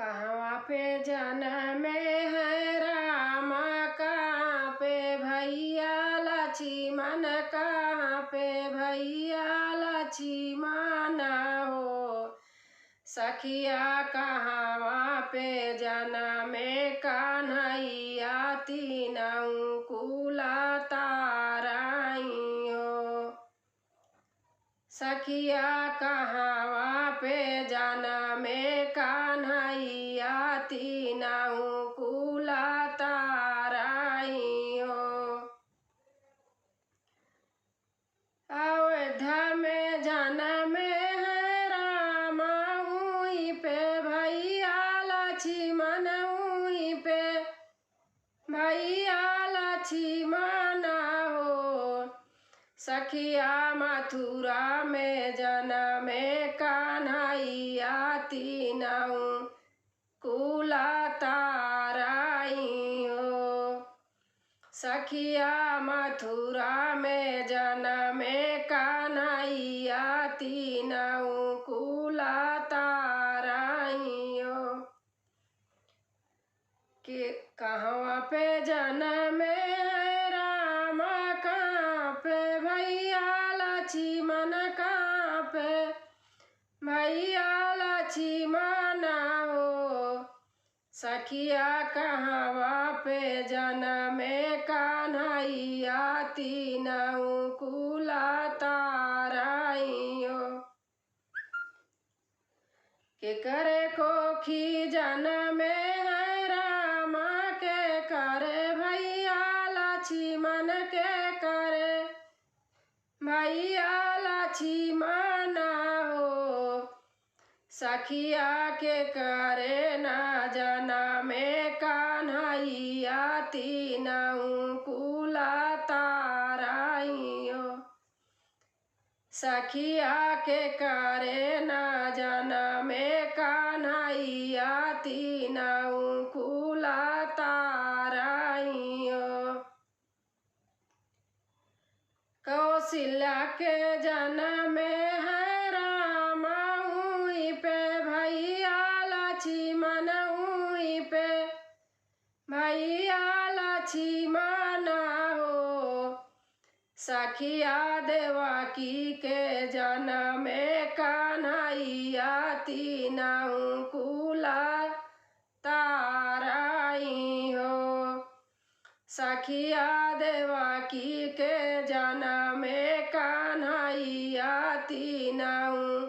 कहवा पे जनमे है रामा, कहाँ पे भैया लक्ष्मण, कहाँ पे भैया लक्ष्मण हो। सखिया कहवा पे जनमे कन्हैया, तीनों कुला ताराई हो। सखिया कहवा पे जनमे कन्हैया, तीनों कुला ताराई हो। अयोध्या में जनमे है रामा, उही पे भैया लक्ष्मण, उही पे भैया लक्ष्मण हो। सखिया मथुरा में जनमे कन्हैया, तीनों कुला ताराई हो। सखिया मथुरा में जनमे कन्हैया, तीनों कुला ताराई हो। कि कहवा पे जनमे है रामा, कहाँ पे भैया लक्ष्मण, कहाँ पे भैया लक्ष्मण हो। सखिया कहवा पे जनमे कन्हैया, तीनों कुला ताराई हो। के करे कोखी जनमे है रामा, के करे भैया लक्ष्मण, के करे भैया लक्ष्मण हो। सखिया के करे न जनमे कन्हैया, तीनों कुला ताराई हो। सखिया के करे न जनमे कन्हैया, तीनों कुला ताराई हो। कौशल्या के जनमे है रामा, उही पे भैया लक्ष्मण, उही पे भैया लक्ष्मण हो। सखिया देवकी के जनमे कन्हैया, तीनों कुला ताराई हो। सखिया देवकी के जनमे कन्हैया, तीनों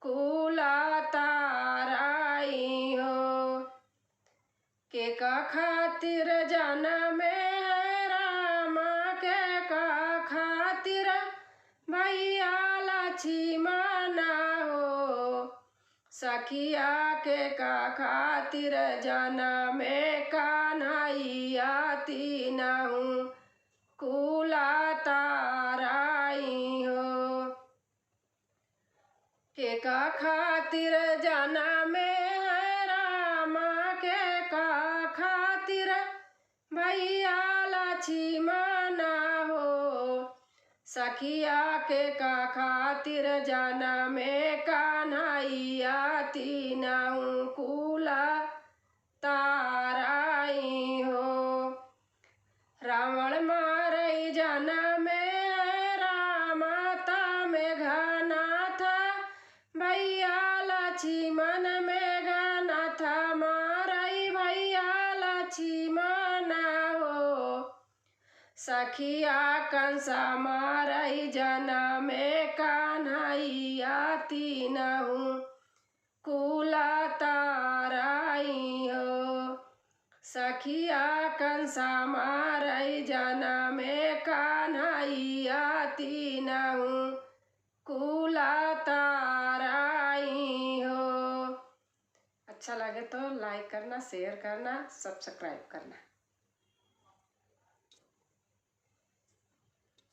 कुला ताराई हो। के का खातिर जनमे है रामा, के का खातिर भैया लक्ष्मण हो। सखिया के का खातिर जनमे कन्हैया, तीनों कुला ताराई हो। के का खातिर जनमे है रामा, के का खातिर भैया लक्ष्मण हो। सखिया के का खातिर जनमे कन्हैया, तीनों कुला ताराई हो। रावण मारई जनमे है रामा, मेघनाथ भैया लक्ष्मण, मेघनाथ मारई भैया लक्ष्मण हो। सखिया कंसा मारई जनमे कन्हैया, तीनों कुला ताराई हो। सखिया कंसा मारई जनमे कन्हैया, तीनों कुला ताराई हो। अच्छा लगे तो लाइक करना, शेयर करना, सब्सक्राइब करना।